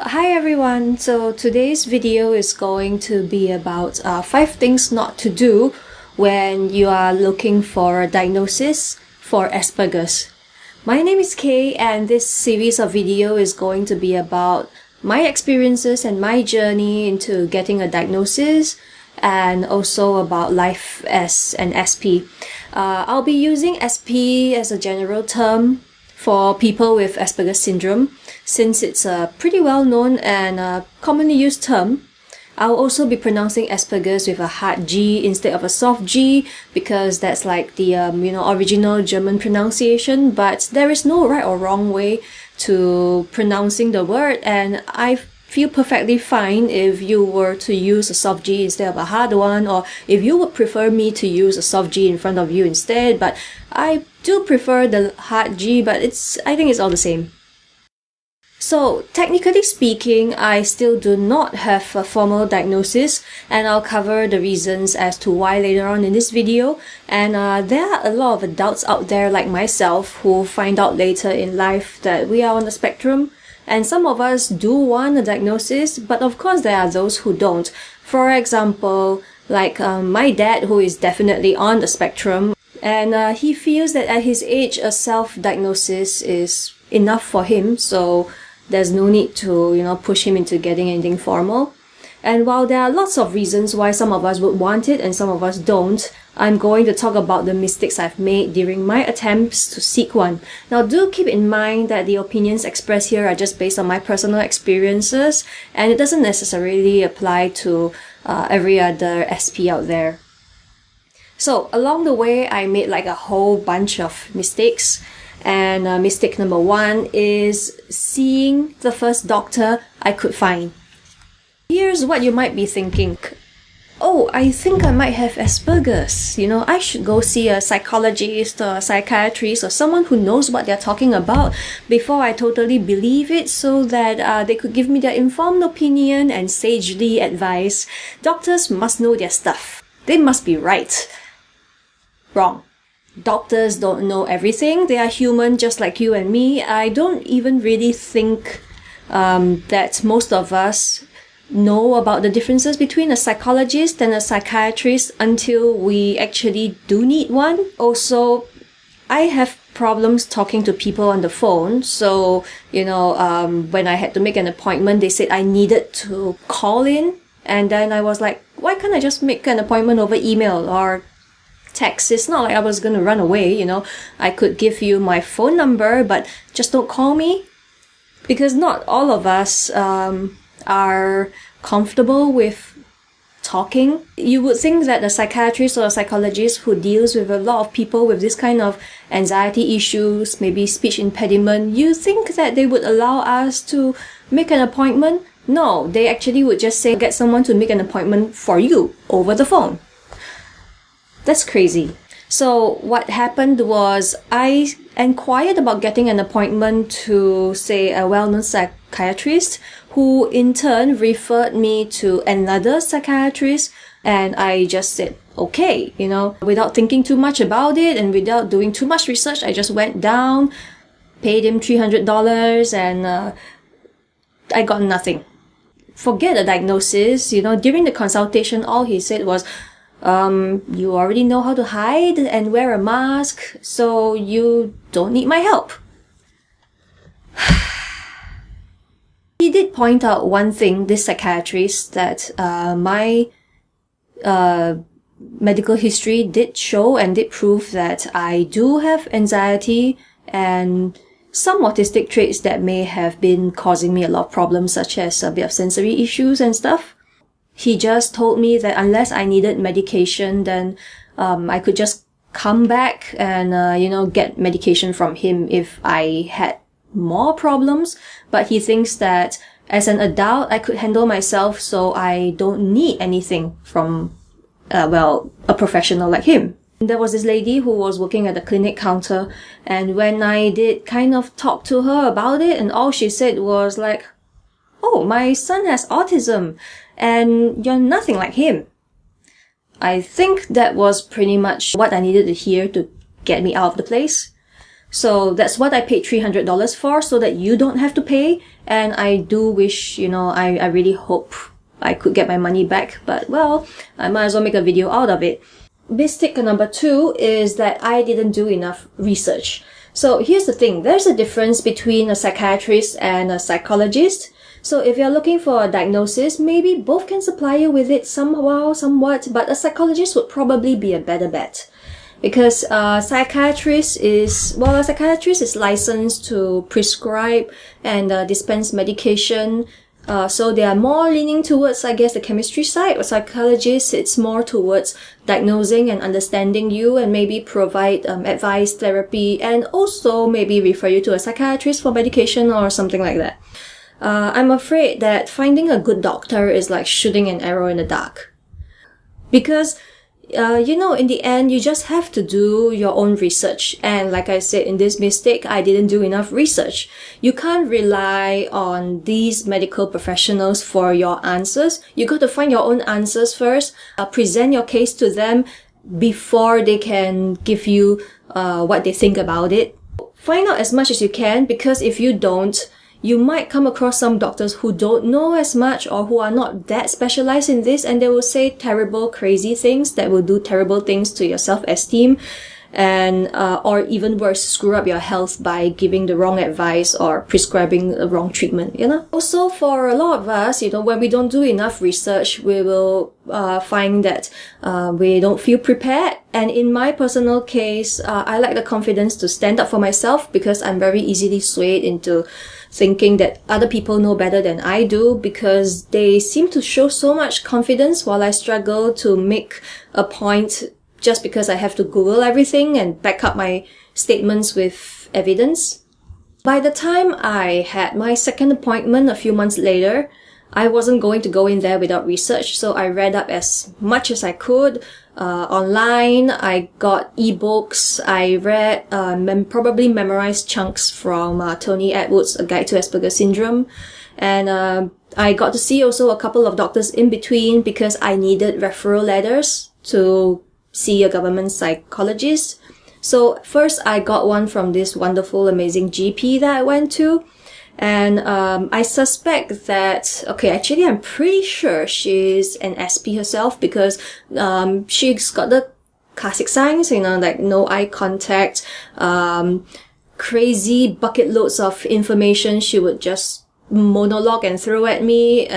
Hi everyone, so today's video is going to be about 5 things not to do when you are looking for a diagnosis for Asperger's. My name is Kay and this series of video is going to be about my experiences and my journey into getting a diagnosis and also about life as an Aspie. I'll be using Aspie as a general term for people with Asperger syndrome, since it's a pretty well-known and commonly used term. I'll also be pronouncing Asperger's with a hard G instead of a soft G, because that's like the original German pronunciation, but there is no right or wrong way to pronouncing the word, and I feel perfectly fine if you were to use a soft G instead of a hard one, or if you would prefer me to use a soft G in front of you instead, but I do prefer the hard G, but I think it's all the same. So, technically speaking, I still do not have a formal diagnosis, and I'll cover the reasons as to why later on in this video. And there are a lot of adults out there like myself who find out later in life that we are on the spectrum, and some of us do want a diagnosis, but of course there are those who don't. For example, like my dad, who is definitely on the spectrum, and he feels that at his age a self-diagnosis is enough for him, so there's no need to, push him into getting anything formal. And while there are lots of reasons why some of us would want it and some of us don't, I'm going to talk about the mistakes I've made during my attempts to seek one. Now, do keep in mind that the opinions expressed here are just based on my personal experiences, and it doesn't necessarily apply to every other SP out there. So, along the way, I made like a whole bunch of mistakes. And mistake number 1 is seeing the first doctor I could find. Here's what you might be thinking. Oh, I think I might have Asperger's. I should go see a psychologist or a psychiatrist or someone who knows what they're talking about before I totally believe it, so that they could give me their informed opinion and sagely advise. Doctors must know their stuff. They must be right. Wrong. Doctors don't know everything. They are human just like you and me. I don't even really think that most of us know about the differences between a psychologist and a psychiatrist until we actually do need one. Also, I have problems talking to people on the phone. So, when I had to make an appointment, they said I needed to call in. And then I was like, why can't I just make an appointment over email or text? It's not like I was going to run away, I could give you my phone number, but just don't call me. Because not all of us are comfortable with talking. You would think that a psychiatrist or a psychologist who deals with a lot of people with this kind of anxiety issues, maybe speech impediment, you think that they would allow us to make an appointment? No, they actually would just say, get someone to make an appointment for you over the phone. That's crazy. So what happened was I inquired about getting an appointment to, say, a well-known psychiatrist, who in turn referred me to another psychiatrist, and I just said, okay, without thinking too much about it and without doing too much research, I just went down, paid him $300, and I got nothing. Forget a diagnosis, during the consultation, all he said was, you already know how to hide and wear a mask, so you don't need my help. He did point out one thing, this psychiatrist, that my medical history did show and did prove that I do have anxiety and some autistic traits that may have been causing me a lot of problems, such as a bit of sensory issues and stuff. He just told me that unless I needed medication, then I could just come back and, get medication from him if I had more problems. But he thinks that as an adult, I could handle myself, so I don't need anything from, a professional like him. There was this lady who was working at the clinic counter, and when I did kind of talk to her about it, and all she said was like, oh, my son has autism, and you're nothing like him. I think that was pretty much what I needed to hear to get me out of the place. So that's what I paid $300 for, so that you don't have to pay. And I do wish, I really hope I could get my money back, but well, I might as well make a video out of it. Mistake number 2 is that I didn't do enough research. So here's the thing, there's a difference between a psychiatrist and a psychologist. So if you're looking for a diagnosis, maybe both can supply you with it somewhat, but a psychologist would probably be a better bet. Because a psychiatrist is licensed to prescribe and dispense medication. So they are more leaning towards, I guess, the chemistry side. Or psychologists, it's more towards diagnosing and understanding you and maybe provide advice, therapy, and also maybe refer you to a psychiatrist for medication or something like that. I'm afraid that finding a good doctor is like shooting an arrow in the dark. Because in the end, you just have to do your own research. And like I said, in this mistake, I didn't do enough research. You can't rely on these medical professionals for your answers. You got to find your own answers first, present your case to them before they can give you what they think about it. Find out as much as you can, because if you don't, you might come across some doctors who don't know as much or who are not that specialized in this, and they will say terrible, crazy things that will do terrible things to your self-esteem, and or even worse, screw up your health by giving the wrong advice or prescribing the wrong treatment, Also, for a lot of us, when we don't do enough research, we will find that we don't feel prepared. And in my personal case, I lack the confidence to stand up for myself, because I'm very easily swayed into thinking that other people know better than I do, because they seem to show so much confidence while I struggle to make a point just because I have to Google everything and back up my statements with evidence. By the time I had my second appointment a few months later, I wasn't going to go in there without research, so I read up as much as I could online. I got ebooks. I read, probably memorized chunks from Tony Atwood's A Guide to Asperger Syndrome. And I got to see also a couple of doctors in between, because I needed referral letters to see a government psychologist. So first I got one from this wonderful, amazing GP that I went to. And I suspect that, actually I'm pretty sure she's an Aspie herself, because she's got the classic signs, like no eye contact, crazy bucket loads of information she would just monologue and throw at me,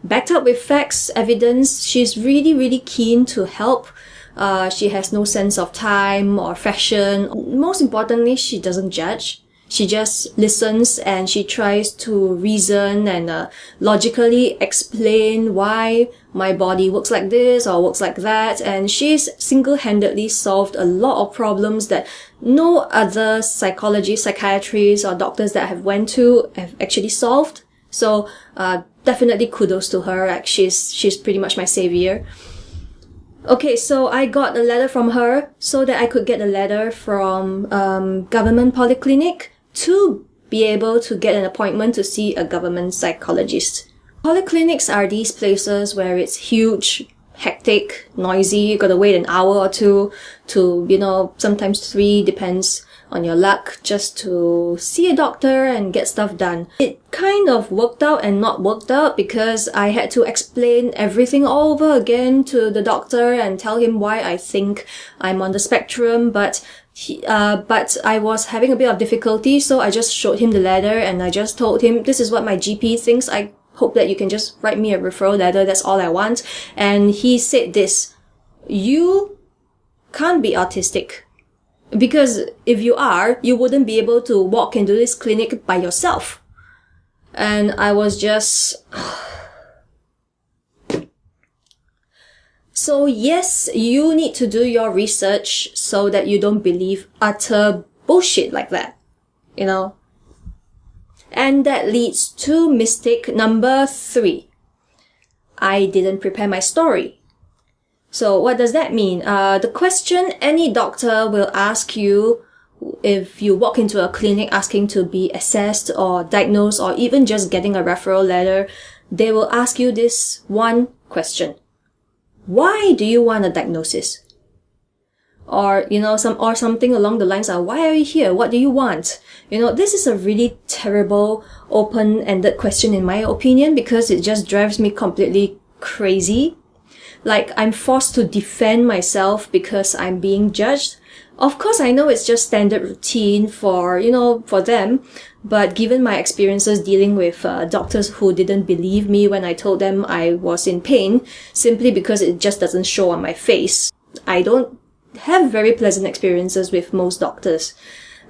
backed up with facts, evidence. She's really, really keen to help. She has no sense of time or fashion. Most importantly, she doesn't judge. She just listens, and she tries to reason and logically explain why my body works like this or works like that. And she's single-handedly solved a lot of problems that no other psychiatrists or doctors that I have went to have actually solved. So definitely kudos to her. Like, she's pretty much my savior. Okay, so I got a letter from her so that I could get a letter from government polyclinic to be able to get an appointment to see a government psychologist. Polyclinics are these places where it's huge, hectic, noisy. You gotta wait an hour or two to, sometimes 3, depends on your luck, just to see a doctor and get stuff done. It kind of worked out and not worked out, because I had to explain everything all over again to the doctor and tell him why I think I'm on the spectrum, but I was having a bit of difficulty, so I just showed him the letter and I just told him, this is what my GP thinks. I hope that you can just write me a referral letter. That's all I want. And he said this: you can't be autistic. Because if you are, you wouldn't be able to walk into this clinic by yourself. And I was just... So yes, you need to do your research so that you don't believe utter bullshit like that. And that leads to mistake number 3. I didn't prepare my story. So what does that mean? The question any doctor will ask you if you walk into a clinic asking to be assessed or diagnosed or even just getting a referral letter, they will ask you this one question: why do you want a diagnosis? or, something along the lines of, why are you here? What do you want? This is a really terrible, open-ended question in my opinion, because it just drives me completely crazy. Like, I'm forced to defend myself because I'm being judged. Of course, I know it's just standard routine for them, but given my experiences dealing with doctors who didn't believe me when I told them I was in pain, simply because it just doesn't show on my face, I don't have very pleasant experiences with most doctors.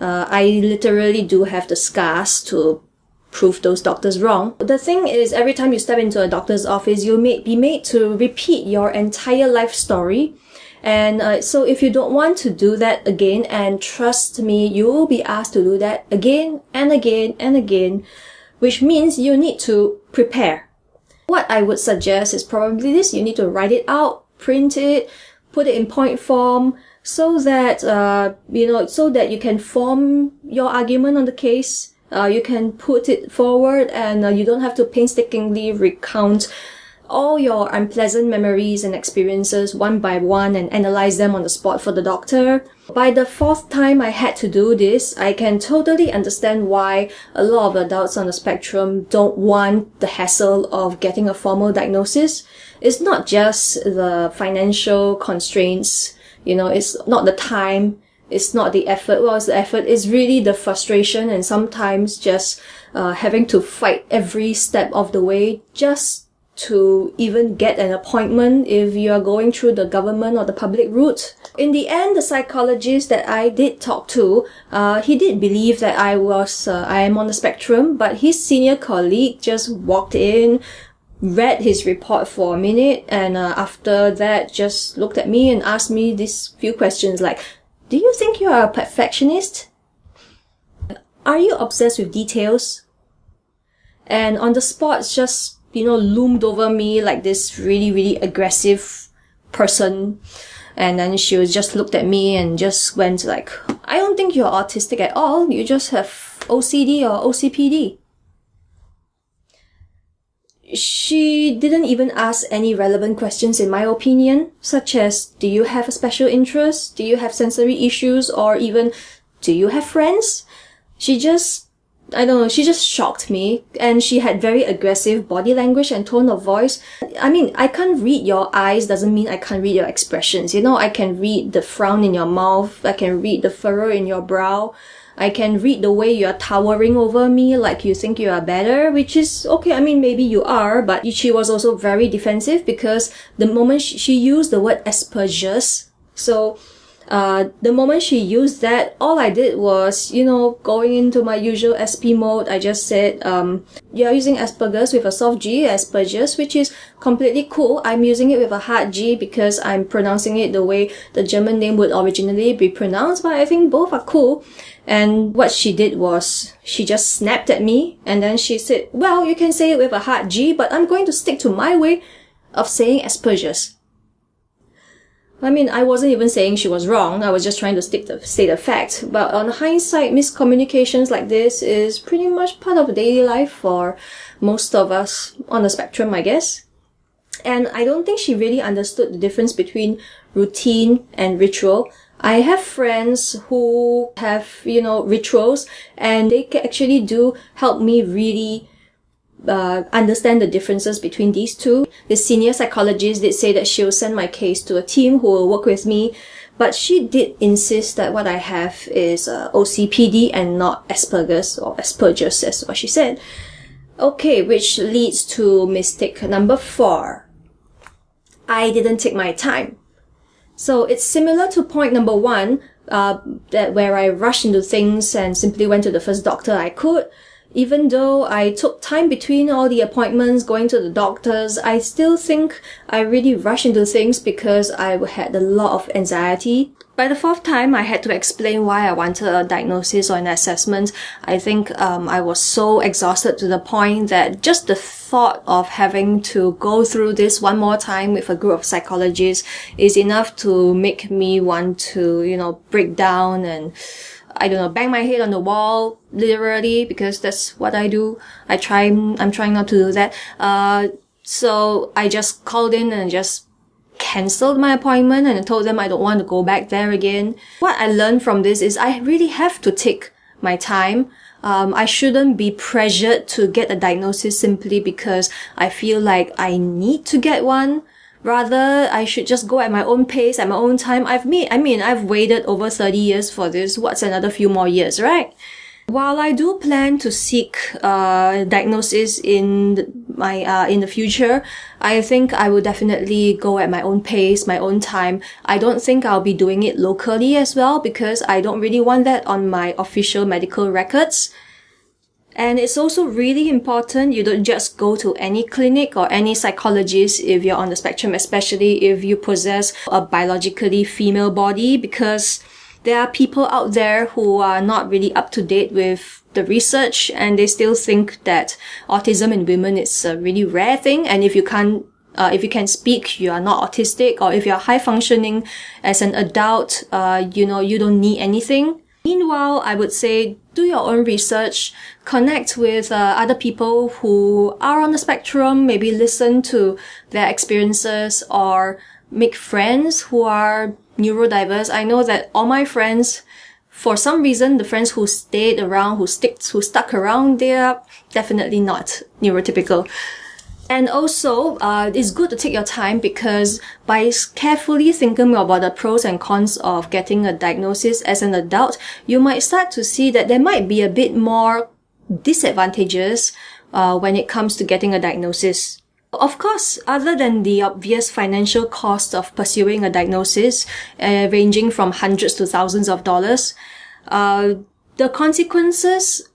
I literally do have the scars to prove those doctors wrong. The thing is, every time you step into a doctor's office, you may be made to repeat your entire life story. And so if you don't want to do that again, and trust me, you will be asked to do that again and again and again, which means you need to prepare. What I would suggest is probably this: you need to write it out, print it, put it in point form, so that, so that you can form your argument on the case. You can put it forward, and you don't have to painstakingly recount all your unpleasant memories and experiences one by one and analyze them on the spot for the doctor. By the fourth time I had to do this, I can totally understand why a lot of adults on the spectrum don't want the hassle of getting a formal diagnosis. It's not just the financial constraints, it's not the time, it's not the effort. Well, it's the effort. It's really the frustration, and sometimes just having to fight every step of the way just to even get an appointment if you are going through the government or the public route. In the end, the psychologist that I did talk to, he did believe that I am on the spectrum, but his senior colleague just walked in, read his report for a minute, and after that just looked at me and asked me these few questions like, do you think you are a perfectionist? Are you obsessed with details? And on the spot, just, loomed over me like this really, really aggressive person. And then she just looked at me and just went like, I don't think you're autistic at all. You just have OCD or OCPD. She didn't even ask any relevant questions in my opinion, such as, do you have a special interest? Do you have sensory issues? Or even, do you have friends? She just shocked me, and she had very aggressive body language and tone of voice. I mean, I can't read your eyes doesn't mean I can't read your expressions. I can read the frown in your mouth, I can read the furrow in your brow, I can read the way you're towering over me like you think you are better, which is okay. I mean, maybe you are, but she was also very defensive because the moment she used the word Asperger's, so the moment she used that, all I did was, going into my usual Aspie mode, I just said, you're using Asperger's with a soft G, Asperger's, which is completely cool. I'm using it with a hard G because I'm pronouncing it the way the German name would originally be pronounced, but I think both are cool. And what she did was, she just snapped at me, and then she said, well, you can say it with a hard G, but I'm going to stick to my way of saying Asperger's. I mean, I wasn't even saying she was wrong. I was just trying to state the fact. But on hindsight, miscommunications like this is pretty much part of daily life for most of us on the spectrum, I guess. And I don't think she really understood the difference between routine and ritual. I have friends who have, rituals, and they actually do help me really understand the differences between these two. The senior psychologist did say that she'll send my case to a team who will work with me, but she did insist that what I have is OCPD and not Asperger's, or Asperger's, as what she said. Okay, which leads to mistake number 4. I didn't take my time. So it's similar to point number 1, that where I rushed into things and simply went to the first doctor I could. Even though I took time between all the appointments, going to the doctors, I still think I really rushed into things because I had a lot of anxiety. By the 4th time, I had to explain why I wanted a diagnosis or an assessment. I think I was so exhausted to the point that just the thought of having to go through this one more time with a group of psychologists is enough to make me want to, break down and, bang my head on the wall, literally, because that's what I do. I'm trying not to do that. So I just called in and just cancelled my appointment and I told them I don't want to go back there again. What I learned from this is I really have to take my time. I shouldn't be pressured to get a diagnosis simply because I feel like I need to get one. Rather, I should just go at my own pace, at my own time. I've waited over 30 years for this. What's another few more years, right? While I do plan to seek diagnosis in the future, I think I will definitely go at my own pace, my own time. I don't think I'll be doing it locally as well because I don't really want that on my official medical records. And it's also really important you don't just go to any clinic or any psychologist if you're on the spectrum, especially if you possess a biologically female body, because there are people out there who are not really up to date with the research and they still think that autism in women is a really rare thing. And if you can speak, you are not autistic, or if you're high functioning as an adult, you don't need anything. Meanwhile, I would say do your own research, connect with other people who are on the spectrum, maybe listen to their experiences or make friends who are neurodiverse. I know that all my friends, for some reason, the friends who stayed around, who stuck around, they're definitely not neurotypical. And also, it's good to take your time because by carefully thinking about the pros and cons of getting a diagnosis as an adult, you might start to see that there might be a bit more disadvantages when it comes to getting a diagnosis. Of course, other than the obvious financial cost of pursuing a diagnosis, ranging from hundreds to thousands of dollars, the consequences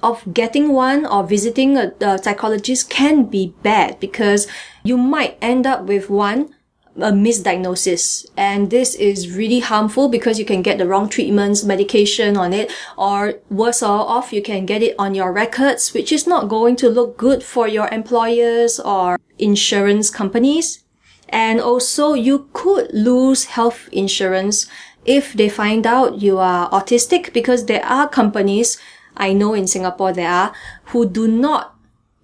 of getting one or visiting a psychologist can be bad because you might end up with a misdiagnosis. And this is really harmful because you can get the wrong treatments, medication on it, or worse off, you can get it on your records, which is not going to look good for your employers or insurance companies. And also, you could lose health insurance if they find out you are autistic, because there are companies, I know in Singapore there are, who do not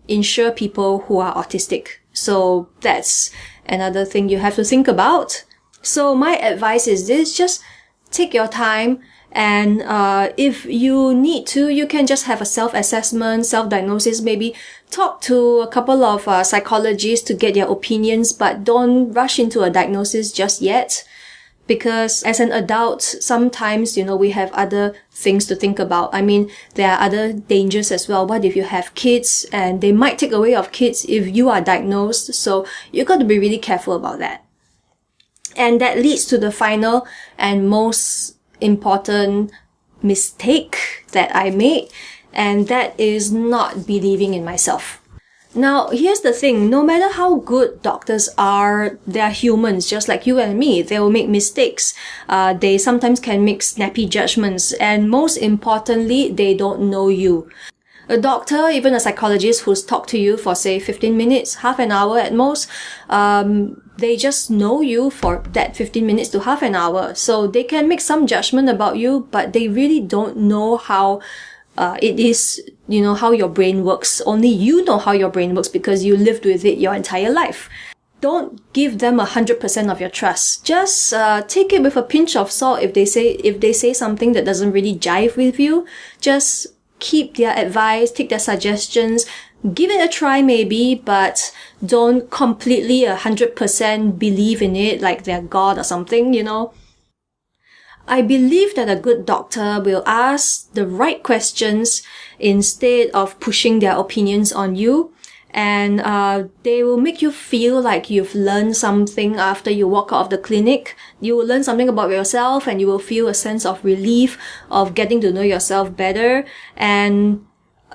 insure people who are autistic. So that's another thing you have to think about. So my advice is this: just take your time, and if you need to, you can just have a self-assessment, self-diagnosis, maybe talk to a couple of psychologists to get their opinions, but don't rush into a diagnosis just yet. Because as an adult, sometimes, we have other things to think about. I mean, there are other dangers as well. What if you have kids and they might take away your kids if you are diagnosed? So you got to be really careful about that. And that leads to the final and most important mistake that I made. And that is not believing in myself. Now, here's the thing. No matter how good doctors are, they're humans just like you and me. They will make mistakes. They sometimes can make snappy judgments. And most importantly, they don't know you. A doctor, even a psychologist who's talked to you for, say, 15 minutes, half an hour at most, they just know you for that 15 minutes to half an hour. So they can make some judgment about you, but they really don't know how it is, how your brain works. Only you know how your brain works because you lived with it your entire life. Don't give them 100% of your trust. Just take it with a pinch of salt if they say something that doesn't really jive with you. Just keep their advice, take their suggestions, give it a try maybe, but don't completely 100% believe in it like they're God or something, I believe that a good doctor will ask the right questions instead of pushing their opinions on you. And they will make you feel like you've learned something after you walk out of the clinic. You will learn something about yourself and you will feel a sense of relief of getting to know yourself better. And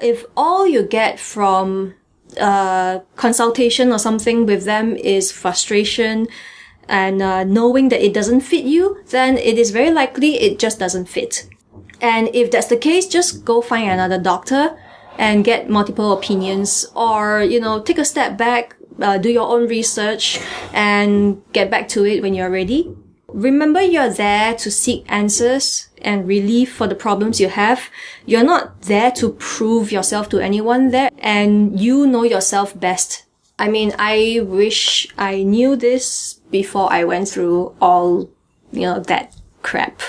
if all you get from consultation or something with them is frustration, and knowing that it doesn't fit you, then it is very likely it just doesn't fit. And if that's the case, just go find another doctor and get multiple opinions, or, take a step back, do your own research and get back to it when you're ready. Remember, you're there to seek answers and relief for the problems you have. You're not there to prove yourself to anyone there, and you know yourself best. I mean, I wish I knew this before I went through all, that crap.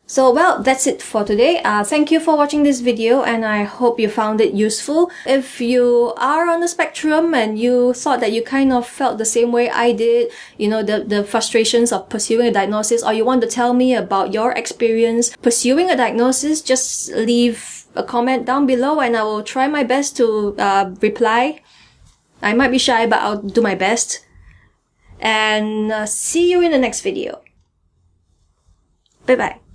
So, well, that's it for today. Thank you for watching this video, and I hope you found it useful. If you are on the spectrum and you thought that you kind of felt the same way I did, the frustrations of pursuing a diagnosis, or you want to tell me about your experience pursuing a diagnosis, just leave a comment down below and I will try my best to reply. I might be shy, but I'll do my best. And see you in the next video. Bye bye.